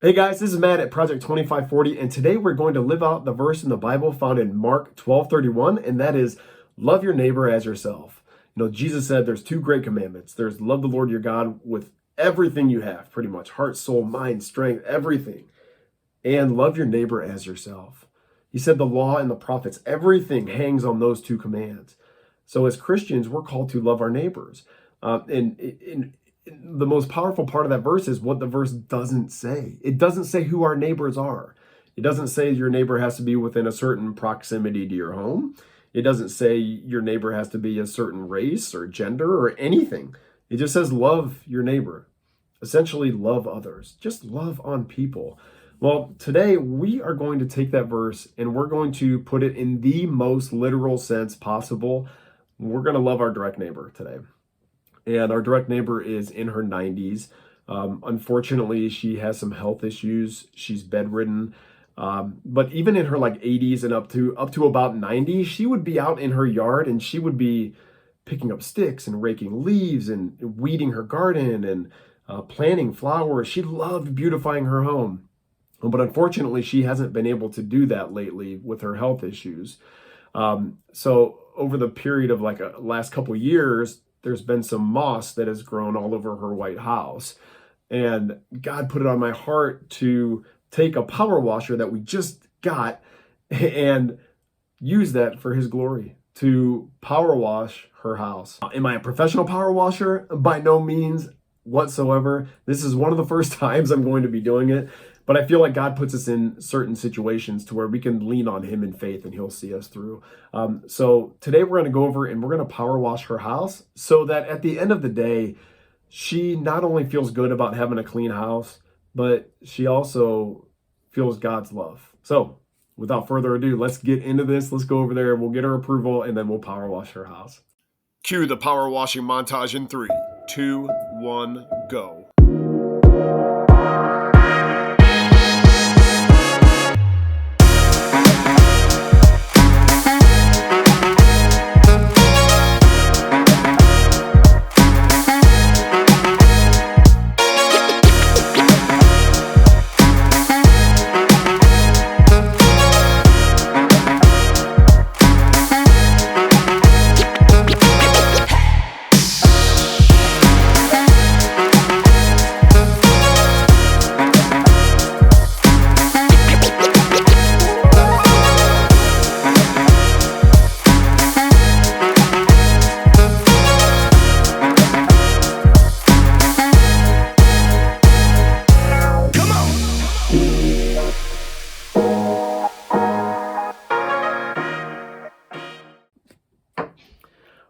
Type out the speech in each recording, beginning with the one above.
Hey guys, this is Matt at Project 2540, and today we're going to live out the verse in the Bible found in Mark 12:31, and that is love your neighbor as yourself. Jesus said there's two great commandments. There's love the Lord your God with everything you have, pretty much heart, soul, mind, strength, everything, and love your neighbor as yourself. He said the law and the prophets, everything hangs on those two commands. So as Christians, we're called to love our neighbors. And the most powerful part of that verse is what the verse doesn't say. It doesn't say who our neighbors are. It doesn't say your neighbor has to be within a certain proximity to your home. It doesn't say your neighbor has to be a certain race or gender or anything. It just says love your neighbor. Essentially, love others. Just love on people. Well, today we are going to take that verse and we're going to put it in the most literal sense possible. We're going to love our direct neighbor today. And our direct neighbor is in her 90s. Unfortunately, she has some health issues. She's bedridden. But even in her 80s and up to about 90, she would be out in her yard and she would be picking up sticks and raking leaves and weeding her garden and planting flowers. She loved beautifying her home. But unfortunately, she hasn't been able to do that lately with her health issues. So over the period of last couple years, there's been some moss that has grown all over her white house. And God put it on my heart to take a power washer that we just got and use that for his glory, to power wash her house. Am I a professional power washer? By no means whatsoever. This is one of the first times I'm going to be doing it. But I feel like God puts us in certain situations to where we can lean on him in faith and he'll see us through. So today we're going to go over and we're going to power wash her house so that at the end of the day, she not only feels good about having a clean house, but she also feels God's love. So without further ado, let's get into this. Let's go over there. We'll get her approval and then we'll power wash her house. Cue the power washing montage in 3, 2, 1, go.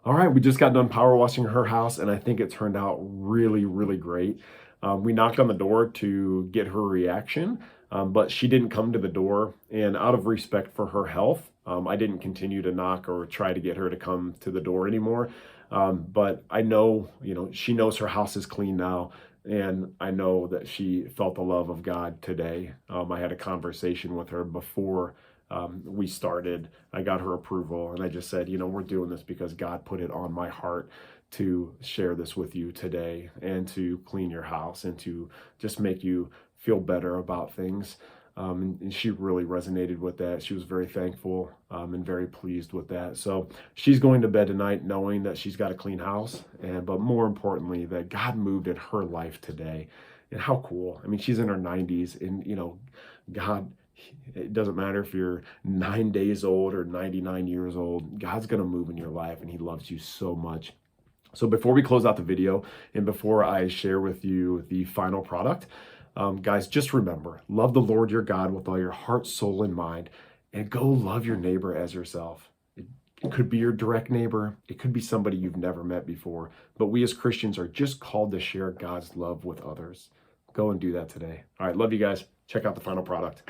All right, we just got done power washing her house, and I think it turned out really, really great. We knocked on the door to get her reaction, but she didn't come to the door. And out of respect for her health, I didn't continue to knock or try to get her to come to the door anymore. But I know, she knows her house is clean now. And I know that she felt the love of God today. I had a conversation with her before we started. I got her approval and I just said, we're doing this because God put it on my heart to share this with you today and to clean your house and to just make you feel better about things. And she really resonated with that. She was very thankful and very pleased with that. So she's going to bed tonight knowing that she's got a clean house, but more importantly, that God moved in her life today. And how cool. I mean, she's in her 90s and, God, it doesn't matter if you're 9 days old or 99 years old, God's going to move in your life and he loves you so much. So before we close out the video and before I share with you the final product, guys, just remember, love the Lord your God with all your heart, soul, and mind, and go love your neighbor as yourself. It could be your direct neighbor. It could be somebody you've never met before, but we as Christians are just called to share God's love with others. Go and do that today. All right, love you guys. Check out the final product.